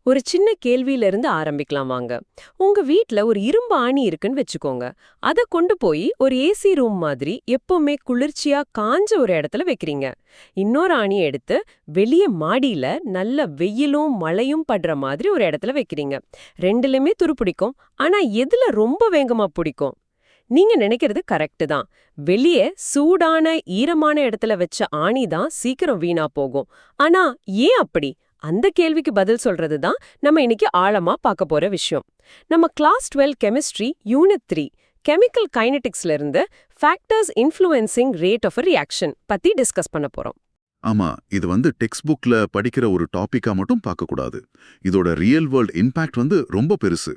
ஒரு சின்ன கேள்வியில இருந்து ஆரம்பிக்கலாம் வாங்க. உங்க வீட்ல ஒரு இரும்பு ஆணி இருக்குன்னு வச்சுக்கோங்க. அத கொண்டு போய் ஒரு ஏசி ரூம் மாதிரி எப்பவுமே குளிர்ச்சியா காஞ்ச ஒரு இடத்துல வைக்கிறீங்க. இன்னொரு ஆணியை எடுத்து வெளிய மாடியில நல்ல வெயிலும் மழையும் படுற மாதிரி ஒரு இடத்துல வைக்கிறீங்க. ரெண்டுலயுமே துரு பிடிக்கும். ஆனா எதுல ரொம்ப வேகமா பிடிக்கும்? நீங்க நினைக்கிறது கரெக்ட் தான். வெளியே சூடான ஈரமான இடத்துல வச்ச ஆணி தான் சீக்கிரம் வீணா போகும். ஆனா ஏன் அப்படி? அந்த கேள்விக்கு பதில் சொல்றது தான் நம்ம இன்னைக்கு ஆழமா பார்க்க போற விஷயம். நம்ம கிளாஸ் 12 கெமிஸ்ட்ரி யூனிட் 3 கெமிக்கல் கைனெடிக்ஸ்ல இருந்து factors influencing rate of reaction பத்தி டிஸ்கஸ் பண்ண போறோம். ஆமா, இது டெக்ஸ்ட் புக்ல படிக்கிற ஒரு டாபிக்கா மட்டும் பார்க்கக்கூடாது. இதோட ரியல் வேர்ல்ட் இம்பாக்ட் ரொம்ப பெருசு.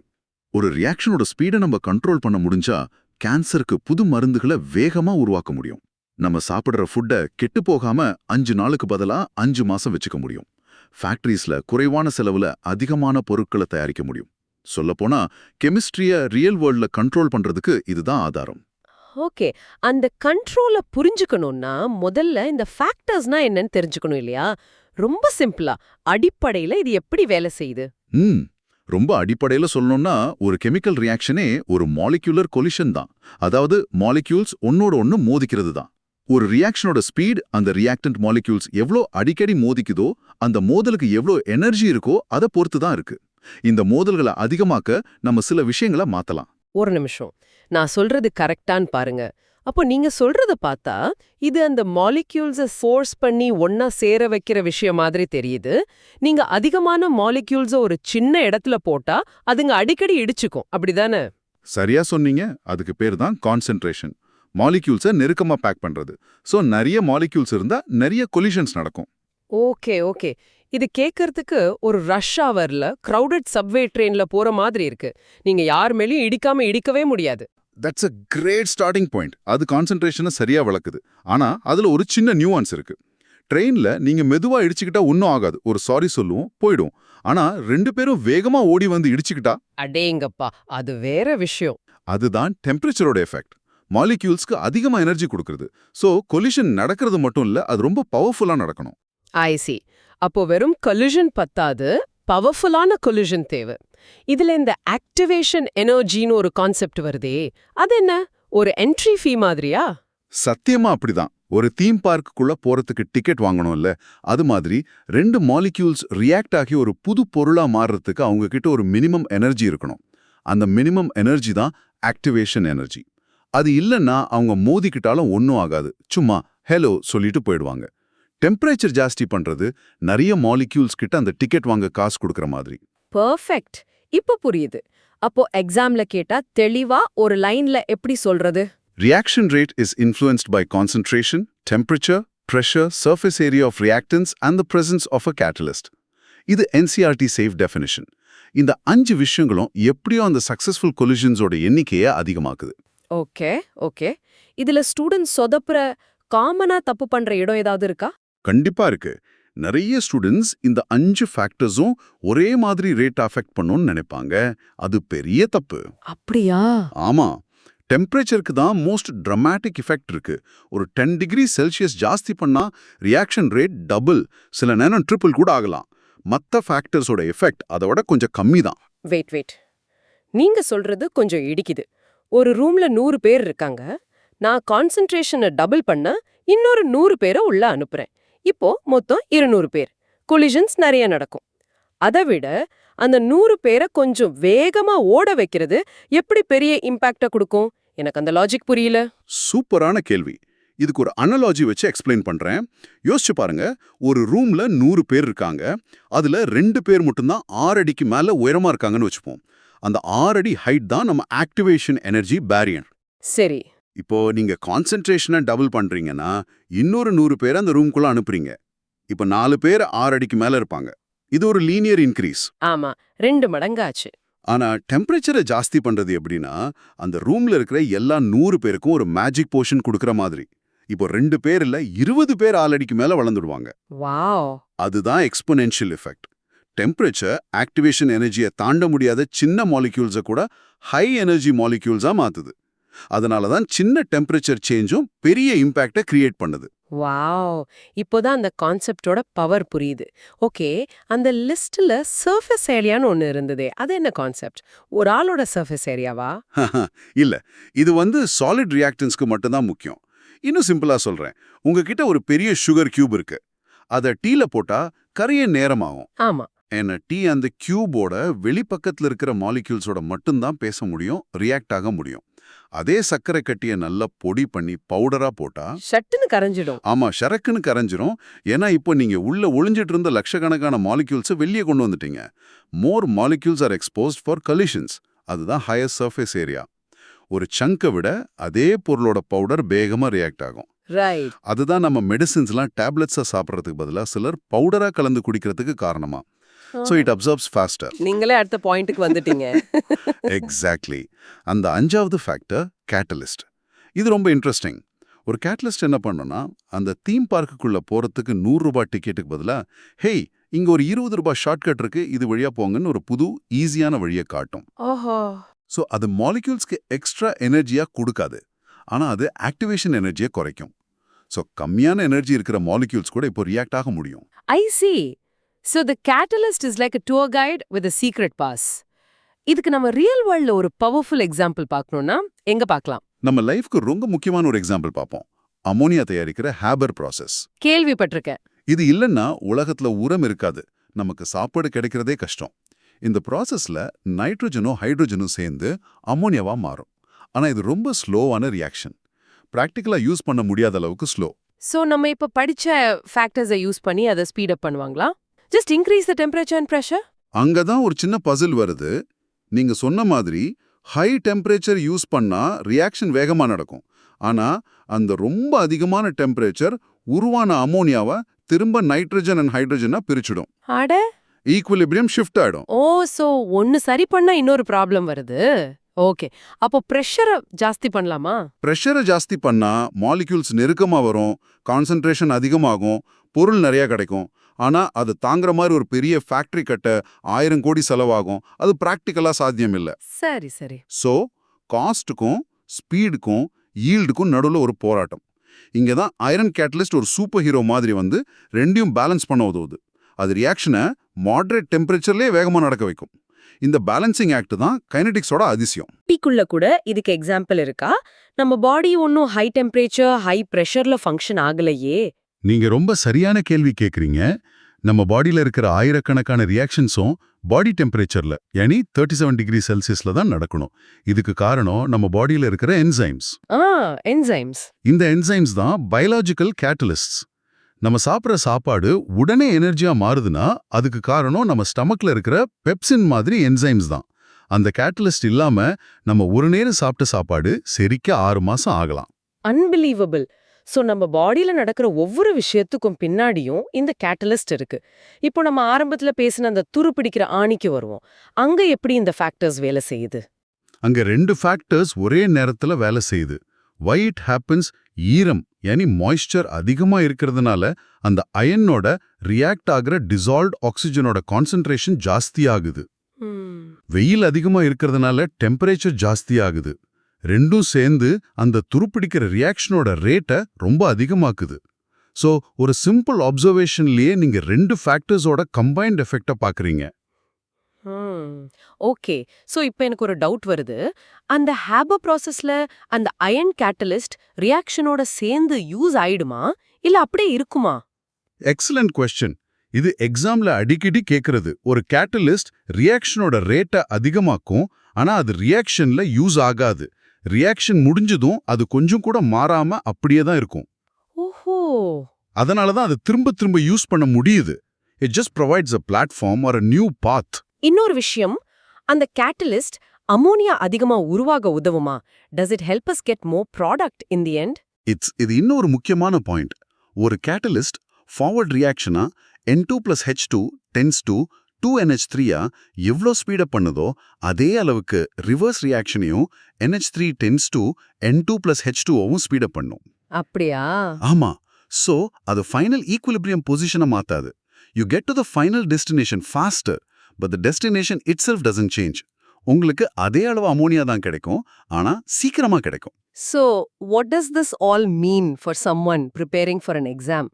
ஒரு ரியாக்ஷனோட ஸ்பீடை நம்ம கண்ட்ரோல் பண்ண முடிஞ்சா கேன்சருக்கு புது மருந்துகளை வேகமா உருவாக்க முடியும். நம்ம சாப்பிடுற ஃபுட்டை கெட்டு போகாம 5 நாளுக்கு பதிலா 5 மாசம் வச்சுக்க முடியும். ஃபேக்டரிஸ்ல குறைவான செலவுல அதிகமான பொருட்களை தயாரிக்க முடியும். சொல்லப்போனா கெமிஸ்ட்ரிய ரியல் வேர்ல்ட்ல கண்ட்ரோல் பண்றதுக்கு இதுதான் ஆதாரம். ஓகே, அந்த கண்ட்ரோலை புரிஞ்சுக்கணும்னா முதல்ல இந்த ஃபேக்டர்ஸ்னா என்னன்னு தெரிஞ்சுக்கணும் இல்லையா? ரொம்ப சிம்பிளா, அடிப்படையில இது எப்படி வேலை செய்யுது? ரொம்ப அடிப்படையில சொல்லணும்னா ஒரு கெமிக்கல் ரியாக்ஷனே ஒரு மாலிக்யூலர் கொலிஷன் தான். அதாவது மாலிக்யூல்ஸ் ஒன்னோட ஒன்னு மோதிக்கிறது தான். ஒரு ரியாக்ஷனோட ஸ்பீட் அந்த ரியாக்டன்ட் மாலிக்யூல்ஸ் எவ்வளோ அடிக்கடி மோதிக்குதோ அந்த மோதலுக்கு எவ்வளோ எனர்ஜி இருக்கோ அதை பொறுத்து தான் இருக்கு. இந்த மோதல்களை அதிகமாக்க நம்ம சில விஷயங்களை மாத்தலாம். ஒரு நிமிஷம், நான் சொல்றது கரெக்டான்னு பாருங்க. அப்போ நீங்க சொல்றத பார்த்தா இது அந்த மாலிக்யூல்ஸை ஃபோர்ஸ் பண்ணி ஒன்னா சேர வைக்கிற விஷயம் மாதிரி தெரியுது. நீங்க அதிகமான மாலிக்யூல்ஸை ஒரு சின்ன இடத்துல போட்டா அதுங்க அடிக்கடி இடிச்சுக்கும், அப்படிதானே? சரியா சொன்னீங்க. அதுக்கு பேர் தான் கான்சென்ட்ரேஷன். மாலிக்யூல்ஸை நெருக்கமா பேக் பண்றது. ஸோ நிறைய மாலிக்யூல்ஸ் இருந்தா நிறைய கொலிஷன்ஸ் நடக்கும். ஓகே ஓகே, இது கேட்கறதுக்கு ஒரு ரஷ் ஹவர்ல கிரவுடட் சப்வே ட்ரெயின்ல போற மாதிரி இருக்கு. நீங்க யார் மேலயும் இடிக்காம இடிக்கவே முடியாது. That's a great starting point. அது கான்சென்ட்ரேஷனை சரியா வளர்க்குது. ஆனா அதுல ஒரு சின்ன நியூவான்ஸ் இருக்கு. ட்ரெயின்ல நீங்க மெதுவா இடிச்சுக்கிட்டா ஒன்னும் ஆகாது. ஒரு சாரி சொல்லுவோம், போயிடும். ஆனா 2 பேரும் வேகமா ஓடி வந்து இடிச்சுக்கிட்டா அடேங்கப்பா, அது வேற விஷயம். அதுதான் டெம்பரேச்சரோட எஃபெக்ட். மாலிக்யூல்ஸ்க்கு அதிகமா எனர்ஜி கொடுக்கறது. ஸோ கொலிஷன் நடக்கிறது மட்டும் இல்ல, அது ரொம்ப பவர்ஃபுல்லா நடக்கணும். ஐ சி. அப்போ வெறும் கொலிஷன் பத்தாது, பவர்ஃபுல்லான கொலிஷன் தேவை. இதுல இந்த ஆக்டிவேஷன் எனர்ஜின்னு ஒரு கான்செப்ட் வருதே, அது என்ன? ஒரு என்ட்ரி ஃபீ மாதிரியா? சத்தியமா அப்படிதான். ஒரு தீம் பார்க்குள்ள போறதுக்கு டிக்கெட் வாங்கணும்ல, அது மாதிரி 2 மாலிக்யூல்ஸ் ரியாக்ட் ஆகி ஒரு புது பொருளா மாறுறதுக்கு அவங்க கிட்ட ஒரு மினிமம் எனர்ஜி இருக்கணும். அந்த மினிமம் எனர்ஜி தான் ஆக்டிவேஷன் எனர்ஜி. அது இல்லைன்னா அவங்க மோதிக்கிட்டாலும் ஒன்னும் ஆகாது. சும்மா ஹலோ சொல்லிட்டு போயிடுவாங்க. டெம்பரேச்சர் ஜாஸ்தி பண்றது நிறைய மாலிக்யூல்ஸ் கிட்ட அந்த டிக்கெட் வாங்க காசு கொடுக்கற மாதிரி. பெர்ஃபெக்ட், இப்ப புரியுது. அப்போ எக்ஸாம்ல கேட்டா தெளிவா ஒரு லைன்ல எப்படி சொல்றது? Reaction rate is influenced by concentration, temperature, pressure, surface area of reactants and the presence of a catalyst. இது NCERT safe definition. இந்த 5 விஷயங்களும் எப்படியோ அந்த சக்சஸ்ஃபுல் கொலிஷன்ஸோட எண்ணிக்கையை அதிகமாக்குது. ஓகே ஓகே, இதுல ஸ்டூடெண்ட்ஸ் சொதப்புற காமனா தப்பு பண்ற இடம் ஏதாவது இருக்கா? கண்டிப்பா இருக்கு. நிறைய ஸ்டூடெண்ட்ஸ் இந்த 5 ஃபேக்டர்ஸும் ஒரே மாதிரி ரேட் அஃபெக்ட் பண்ணும்னு நினைப்பாங்க. அது பெரிய தப்பு. அப்படியா? ஆமா, டெம்பரேச்சருக்கு தான் மோஸ்ட் ட்ரமாட்டிக் எஃபெக்ட் இருக்கு. ஒரு 10 டிகிரி செல்சியஸ் ஜாஸ்தி பண்ணா ரியாக்ஷன் ரேட் டபுள், சில நேரம் ட்ரிபிள் கூட ஆகலாம். மற்ற ஃபேக்டர்ஸோட எஃபெக்ட் அதோட கொஞ்சம் கம்மி தான். வெயிட், நீங்க சொல்றது கொஞ்சம் இடிக்குது. ஒரு ரூம்ல 100 பேர் இருக்காங்க. நான் கான்சென்ட்ரேஷனை டபுள் பண்ண இன்னொரு 100 பேரை உள்ள அனுப்புறேன். இப்போ மொத்தம் 200 பேர். கொலிஷன்ஸ் நிறைய நடக்கும். அதை விட அந்த 100 பேரை கொஞ்சம் வேகமா ஓட வைக்கிறது எப்படி பெரிய இம்பாக்ட கொடுக்கும்? எனக்கு அந்த லாஜிக் புரியல. சூப்பரான கேள்வி. இதுக்கு ஒரு அனலாஜி வச்சு எக்ஸ்பிளைன் பண்றேன். யோசிச்சு பாருங்க. ஒரு ரூம்ல 100 பேர் இருக்காங்க. அதுல 2 பேர் மட்டும்தான் 6 அடிக்கு மேல உயரமா இருக்காங்கன்னு வச்சுப்போம். அந்த 6 அடி ஹைட் தான் நம்ம ஆக்டிவேஷன் எனர்ஜி பேரியர். சரி. இப்போ நீங்க கான்சென்ட்ரேஷனை டபுள் பண்றீங்கன்னா இன்னொரு 100 பேரை அந்த ரூம்குள்ள அனுப்புறீங்க. இப்போ 4 பேர் 6 அடிக்கு மேல இருப்பாங்க. இது ஒரு லீனியர் இன்க்ரீஸ். ஆமா, 2 மடங்காச்சு. ஆனா டெம்பரேச்சரை ஜாஸ்தி பண்றது எப்படின்னா, அந்த ரூம்ல இருக்கிற எல்லா 100 பேருக்கும் ஒரு மேஜிக் போஷன் கொடுக்கற மாதிரி. இப்போ 2 பேர் இல்ல 20 பேர் 6 அடிக்கு மேல வளர்ந்துடுவாங்க. வாவ், அதுதான் எக்ஸ்போனென்ஷியல் எஃபெக்ட். டெம்பரேச்சர் ஆக்டிவேஷன் எனர்ஜியை தாண்ட முடியாத சின்ன மாலிக்யூல்ஸை கூட ஹை எனர்ஜி மாலிக்யூல்ஸா மாத்துது. அதனால தான் சின்ன டெம்பரேச்சர் சேஞ்சும் பெரிய இம்பாக்டை கிரியேட் பண்ணுது. வாவ்! இப்போதான் அந்த கான்செப்டோட பவர் புரியுது. ஓகே, அந்த லிஸ்ட்ல சர்ஃபேஸ் ஏரியான்னு ஒன்னு இருந்ததே. அது என்ன கான்செப்ட்? ஒரு ஆளோட சர்ஃபேஸ் ஏரியாவா? இல்ல, இது சாலிட் ரியாக்டன்ஸ்க்கு மட்டும்தான் முக்கியம். இன்னும் சிம்பிளா சொல்றேன். உங்ககிட்ட ஒரு பெரிய சுகர் கியூப் இருக்கு. அத டீல போட்டா கரைய நேரமாகும். ஆமா. ஏன்னா டீ அந்த கியூபோட வெளிப்பக்கத்துல இருக்கிற மாலிக்யூல்ஸோட மட்டும்தான் பேச முடியும், ரியாக்ட் ஆக முடியும். அதே சர்க்கரை கட்டிய நல்லா பொடி பண்ணி பவுடரா போட்டா சட்டுன்னு கரைஞ்சிடும். ஆமா ஷரக்குன்னு கரைஞ்சிரும். ஏன்னா இப்போ நீங்க உள்ள ஒளிஞ்சிட்டு இருந்த லட்சக்கணக்கான மாலிக்யூல்ஸ் வெளியே கொண்டு வந்துட்டீங்க. மோர் மாலிக்யூல்ஸ் ஆர் எக்ஸ்போஸ்ட் ஃபார் கலிஷன்ஸ். அதுதான் ஹையர் சர்ஃபேஸ் ஏரியா. ஒரு சங்கை விட அதே பொருளோட பவுடர் வேகமா ரியாக்ட் ஆகும். ரைட். அதுதான் நம்ம மெடிசின்ஸ்லாம் டேப்லெட்ஸா சாப்பிட்றதுக்கு பதிலா சிலர் பவுடரா கலந்து குடிக்கிறதுக்கு காரணமா. So it observes faster. நீங்களே அடுத்த பாயிண்ட்டுக்கு வந்துட்டீங்க. எக்ஸாக்ட்லி. அந்த 5வது ஃபேக்டர் கேட்டலிஸ்ட். இது ரொம்ப இன்ட்ரெஸ்டிங். ஒரு கேட்டலிஸ்ட் என்ன பண்ணுன்னா, அந்த தீம் பார்க்குக்குள்ள போறதுக்கு 100 ரூபாய் டிக்கெட்டுக்கு பதிலா, ஹேய் இங்க ஒரு 20 ரூபாய் ஷார்ட்கட் இருக்கு, இது வழியா போங்கன்னு ஒரு புது ஈஸியான வழியை காட்டும். ஓஹோ. ஸோ அது மாலிக்யூல்ஸ்க்கு எக்ஸ்ட்ரா எனர்ஜியா கொடுக்காது. ஆனா அது ஆக்டிவேஷன் எனர்ஜியை குறைக்கும். ஸோ கம்மியான எனர்ஜி இருக்கிற மாலிக்யூல்ஸ் கூட இப்போ ரியாக்ட் ஆக முடியும். I see. So the catalyst is like a tour guide with a secret pass. இதுக்கு நம்ம ரியல் வேர்ல்ட்ல ஒரு பவர்ஃபுல் எக்ஸாம்பிள் பார்க்கணும்னா எங்க பார்க்கலாம்? நம்ம லைஃப்க்கு ரொம்ப முக்கியமான ஒரு எக்ஸாம்பிள் பார்ப்போம். அமோனியா தயாரிக்கிற ஹேபர் ப்ராசஸ். கேள்விப்பட்டிருக்கேன். இது இல்லைன்னா உலகத்துல உரம் இருக்காது, நமக்கு சாப்பாடு கிடைக்கிறதே கஷ்டம். இந்த ப்ராசஸ்ல நைட்ரோஜனும் ஹைட்ரோஜனும் சேர்ந்து அமோனியாவா மாறும். ஆனா இது ரொம்ப ஸ்லோவான ரியாக்ஷன். பிராக்டிக்கலா யூஸ் பண்ண முடியாத அளவுக்கு ஸ்லோ. சோ நம்ம இப்ப படிச்ச ஃபேக்டர்ஸை யூஸ் பண்ணி அதை ஸ்பீட் அப் பண்ணுவாங்களா? Just increase the temperature and pressure? அங்கதான் ஒரு சின்ன பசில் வருது. நீங்க சொன்ன மாதிரி ஹை டெம்பரேச்சர் யூஸ் பண்ணா ரியாக்ஷன் வேகமா நடக்கும். ஆனா அந்த ரொம்ப அதிகமான டெம்பரேச்சர் உருவான அமோனியாவை திரும்ப நைட்ரஜன் அண்ட் ஹைட்ரஜனா பிரிச்சிடும். அட, ஈக்குவலிபிரியம் ஷிஃப்ட் ஆயிடும். ஓ, சோ ஒன்னு சரி பண்ணா இன்னொரு ப்ராப்ளம் வருது. ஓகே, அப்போ பிரஷரை ஜாஸ்தி பண்ணலாமா? பிரஷரை ஜாஸ்தி பண்ணா மாலிக்யூல்ஸ் நெருக்கமா வரும், கான்சன்ட்ரேஷன் அதிகமாகும், பொருள் நிறைய கிடைக்கும். ஆனா அது தாங்குற மாதிரி ஒரு பெரிய ஃபேக்டரி கட்ட 1000 கோடி செலவாகும். அது பிராக்டிக்கலா சாத்தியம் இல்ல. சரி சரி. ஸோ காஸ்ட்டுக்கும் ஸ்பீடுக்கும் ஈல்டுக்கும் நடுவில் ஒரு போராட்டம். இங்கே தான் ஐரன் கேட்டலிஸ்ட் ஒரு சூப்பர் ஹீரோ மாதிரி வந்து ரெண்டையும் பேலன்ஸ் பண்ண உதவுது. அது ரியாக்ஷனை மாடரேட் டெம்பரேச்சர்லேயே வேகமாக நடக்க வைக்கும். இந்த பேலன்சிங் ஆக்ட் தான் கைனடிக்ஸோட அதிசயம். டீக்குள்ள கூட இதுக்கு எக்ஸாம்பிள் இருக்கா? நம்ம பாடி ஒன்னும் ஹை டெம்பரேச்சர் ஹை பிரஷர்ல ஃபங்க்ஷன் ஆகலையே. நீங்க ரொம்ப சரியான கேள்வி கேட்குறீங்க. நம்ம பாடியில் இருக்கிற ஆயிரக்கணக்கான ரியாக்ஷன்ஸும் பாடி டெம்பரேச்சர்ல யானி 37 டிகிரி செல்சியஸ்ல தான் நடக்கணும். இதுக்கு காரணம் நம்ம பாடியில் இருக்கிற என்சைம்ஸ். என்சைம்ஸ். இந்த என்சைம்ஸ் தான் பயாலஜிக்கல் கேட்டலிஸ்ட்ஸ். நம்ம சாப்பிட்ற சாப்பாடு உடனே எனர்ஜியா மாறுதுன்னா அதுக்கு காரணம் நம்ம ஸ்டமக்ல இருக்கிற பெப்சின் மாதிரி என்சைம்ஸ் தான். அந்த கேட்டலிஸ்ட் இல்லாம நம்ம ஒரு நேரம் சாப்பிட்ட சாப்பாடு செரிக்க 6 மாசம் ஆகலாம். அன்பிலீவபிள். சோ நம்ம பாடியில நடக்கிற ஒவ்வொரு விஷயத்துக்கும் பின்னாடியும் இந்த கேட்டலிஸ்ட் இருக்கு. இப்போ நம்ம ஆரம்பத்துல பேசின அந்த துரு பிடிக்கிற ஆணிக்கு வருவோம். அங்க எப்படி இந்த ஃபேக்டர்ஸ் வேலை செய்யுது? அங்க 2 ஃபேக்டர்ஸ் ஒரே நேரத்துல வேலை செய்யுது. Why it happens? ஈரம் யானி மாய்ஸ்சர் அதிகமா இருக்கிறதுனால அந்த அயனோட ரியாக்ட் ஆகிற டிசால்வ்ட் ஆக்சிஜனோட கான்சென்ட்ரேஷன் ஜாஸ்தி ஆகுது. வெயில் அதிகமா இருக்கிறதுனால டெம்பரேச்சர் ஜாஸ்தி ஆகுது. ரெண்டும் சேர்ந்து அந்த துருப்பிடிக்கிற ரியாக்ஷனோட ரேட்டை ரொம்ப அதிகமாக்குது. ஸோ ஒரு சிம்பிள் அப்சர்வேஷன்லயே நீங்க 2 ஃபேக்டர்ஸோட கம்பைன்ட் எஃபெக்டை பாக்குறீங்க. ஓகே, சோ இப்போ எனக்கு ஒரு டவுட் வருது. அந்த ஹேபர் ப்ராசஸ்ல அந்த அயன் கேட்டலிஸ்ட் ரியாக்ஷனோட சேர்ந்து யூஸ் ஆயிடுமா இல்ல அப்படியே இருக்குமா? Excellent question. இது எக்ஸாம்ல அடிக்கடி கேட்கறது. ஒரு கேட்டலிஸ்ட் ரியாக்ஷனோட ரேட்டை அதிகமாக்கும், ஆனா அது ரியாக்ஷன்ல யூஸ் ஆகாது. ரியாக்ஷன் முடிஞ்சதும் அது கொஞ்சம் கூட மாறாம அப்படியே தான் இருக்கும். ஓஹோ. அதனால தான் அது திரும்ப திரும்ப யூஸ் பண்ண முடியுது. It just provides a platform or a new path. இன்னொரு விஷயம், அந்த கேட்டலிஸ்ட் அமோனியா அதிகமா உருவாக உதவுமா? Does it help us get more product in the end? இது இன்னொரு முக்கியமான பாயிண்ட். ஒரு கேட்டலிஸ்ட் ஃபார்வர்ட் ரியாக்ஷனா N2+H2 tends to 2NH3 எவ்வளோ ஸ்பீடப் பண்ணுதோ அதே அளவுக்கு ரிவர்ஸ் ரியாக்ஷனையும் NH3 tends to N2+H2வும் ஸ்பீடப் பண்ணும். அப்படியா? ஆமா. ஸோ அது ஃபைனல் ஈக்குலிபிரியம் பொசிஷனை மாத்தாது. You get to the final destination faster, but the destination itself doesn't change. உங்களுக்கு அதே அளவு அமோனியா தான் கிடைக்கும், ஆனா சீக்கிரமா கிடைக்கும். So, what does this all mean for someone preparing for an exam?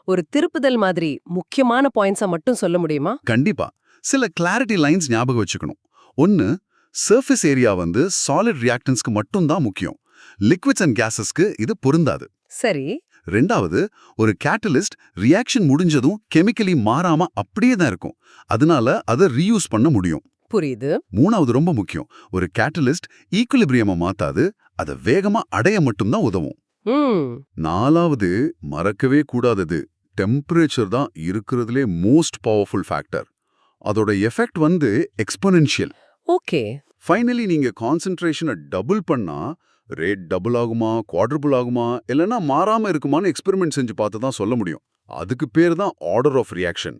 ஒரு திருப்புதல் மாதிரி முக்கியமான பாயிண்ட்ஸை மட்டும் சொல்ல முடியுமா? கண்டிப்பா சில கிளாரிட்டி லைன்ஸ் ஞாபகம் வச்சுக்கணும். ஒன்னு, சர்ஃபேஸ் ஏரியா வந்து சாலிட் ரியாக்டன்ஸ்க்கு மட்டும்தான் முக்கியம். லிக்விட்ஸ் அண்ட் கேஸஸ்க்கு இது பொருந்தாது. சரி. ரெண்டாவது, ஒரு கேட்டலிஸ்ட் ரியாக்ஷன் முடிஞ்சதும் கெமிக்கலி மாறாம அப்படியே தான் இருக்கும். அதனால அதை ரீயூஸ் பண்ண முடியும். புரியுது. மூணாவது ரொம்ப முக்கியம், ஒரு கேட்டலிஸ்ட் ஈக்குலிபிரியமை மாத்தாது, அதை வேகமா அடைய மட்டும்தான் உதவும். நாலாவது, மறக்கவே கூடாதது, டெம்பரேச்சர் தான் இருக்கிறதுலே மோஸ்ட் பவர்ஃபுல் ஃபேக்டர். அதோட எஃபெக்ட் வந்து எக்ஸ்போனென்ஷியல். ஓகே. ஃபைனலி நீங்க கான்சென்ட்ரேஷனை டபுள் பண்ணா ரேட் டபுள் ஆகுமா, குவாட்ரபிள் ஆகுமா, இல்லைன்னா மாறாம இருக்குமான்னு எக்ஸ்பெரிமெண்ட் செஞ்சு பார்த்து தான் சொல்ல முடியும். அதுக்கு பேர் தான் ஆர்டர் ஆஃப் ரியாக்ஷன்.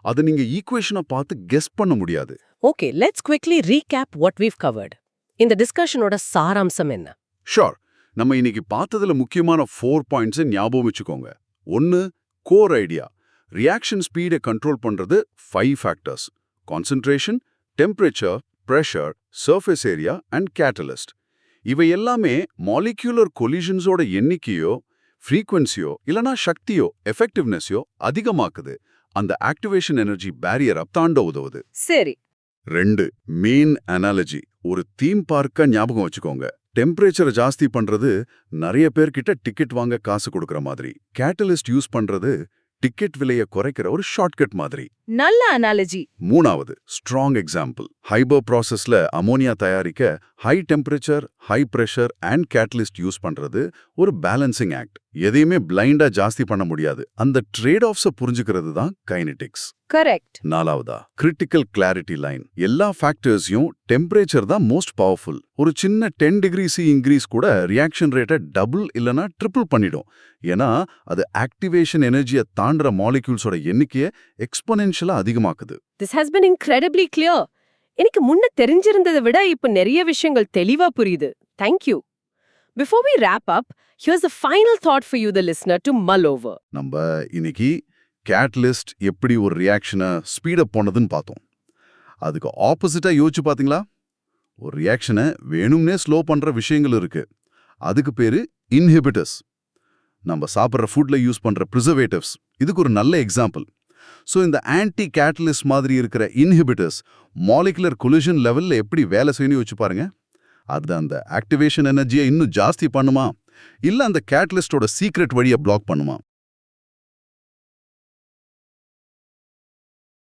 அதை நீங்க ஈக்குவேஷனை பார்த்து கெஸ் பண்ண முடியாது. Okay, let's quickly recap what we've covered. இந்த டிஸ்கஷனோட சாராம்சம் என்ன? ஷோர். நம்ம இன்னைக்கு பார்த்ததுல முக்கியமான 4 பாயிண்ட்ஸை ஞாபகம் வச்சுக்கோங்க. 1, கோர் ஐடியா. ரியாக்ஷன் ஸ்பீடை கண்ட்ரோல் பண்றது 5 factors: concentration, temperature, pressure, surface area and catalyst. இவை எல்லாமே மாலிக்யூலர் கொலிஷன்ஸோட எண்ணிக்கையோ, ஃப்ரீக்வன்சியோ இல்லனா சக்தியோ, எஃபெக்டிவ்னஸையோ அதிகமாக்குது. அந்த ஆக்டிவேஷன் எனர்ஜி பேரியரை தாண்ட உதவுது. சரி. 2, மெயின் அனாலஜி. ஒரு தீம் பார்க்க ஞாபகம் வச்சுக்கோங்க. டெம்பரேச்சரை ஜாஸ்தி பண்றது நிறைய பேர்கிட்ட டிக்கெட் வாங்க காசு கொடுக்கற மாதிரி. கேட்டலிஸ்ட் யூஸ் பண்றது டிக்கெட் விலையை குறைக்கிற ஒரு ஷார்ட்கட் மாதிரி. நல்ல அனாலஜி. மூணாவது, ஸ்ட்ராங் எக்ஸாம்பிள். ஹைபர் ப்ராசஸ்ல அமோனியா தயாரிக்க high temperature, high pressure and catalyst use பண்றது ஒரு பேலன்சிங் ஆக்ட். எதையுமே பிளைண்டா ஜாஸ்தி பண்ண முடியாது. அந்த ட்ரேட் ஆஃப்ஸை புரிஞ்சுக்கிறது தான் கைனெடிக்ஸ். கரெக்ட். நாலாவதா, கிரிட்டிக்கல் கிளாரிட்டி லைன். எல்லா ஃபேக்டர்ஸையும் டெம்பரேச்சர் தான் மோஸ்ட் பவர்ஃபுல். ஒரு சின்ன 10 டிகிரி C இன்க்ரீஸ் கூட ரியாக்ஷன் ரேட்டை டபுள் இல்லனா ட்ரிபிள் பண்ணிடும். ஏன்னா அது ஆக்டிவேஷன் எனர்ஜியை தாண்டுற மாலிக்யூல்ஸோட எண்ணிக்கையை எக்ஸ்போனென்ஷியலா அதிகமாக்குது. This has been incredibly clear. எனக்கு முன்ன தெரிஞ்சிருந்ததை விட இப்ப நிறைய விஷயங்கள் தெளிவா புரியுது. Thank you. Before we wrap up, here's a final thought for you, the listener, to mull over. நம்ம இன்னைக்கு கேட்டலிஸ்ட் எப்படி ஒரு ரியாக்ஷனை ஸ்பீடப் பண்ணதுன்னு பார்த்தோம். அதுக்கு ஆப்போசிட்டா யோசிச்சு பாத்தீங்களா? ஒரு ரியாக்ஷனை வேணும்னே ஸ்லோ பண்ற விஷயங்கள் இருக்கு. அதுக்கு பேரு இன்ஹிபிட்டர்ஸ். நம்ம சாப்பிட்ற ஃபுட்ல யூஸ் பண்ற ப்ரிசர்வேட்டிவ்ஸ் இதுக்கு ஒரு நல்ல எக்ஸாம்பிள். ஸோ இந்த ஆன்டி கேட்டலிஸ்ட் மாதிரி இருக்கிற இன்ஹிபிட்டர்ஸ் மாலிகுலர் கொலிஷன் லெவல்ல எப்படி வேலை செய்யணும் யோசிச்சு பாருங்க. அது அந்த ஆக்டிவேஷன் எனர்ஜியை இன்னும் ஜாஸ்தி பண்ணுமா, இல்ல அந்த கேட்டலிஸ்டோட சீக்ரெட் வழியை பிளாக் பண்ணுமா?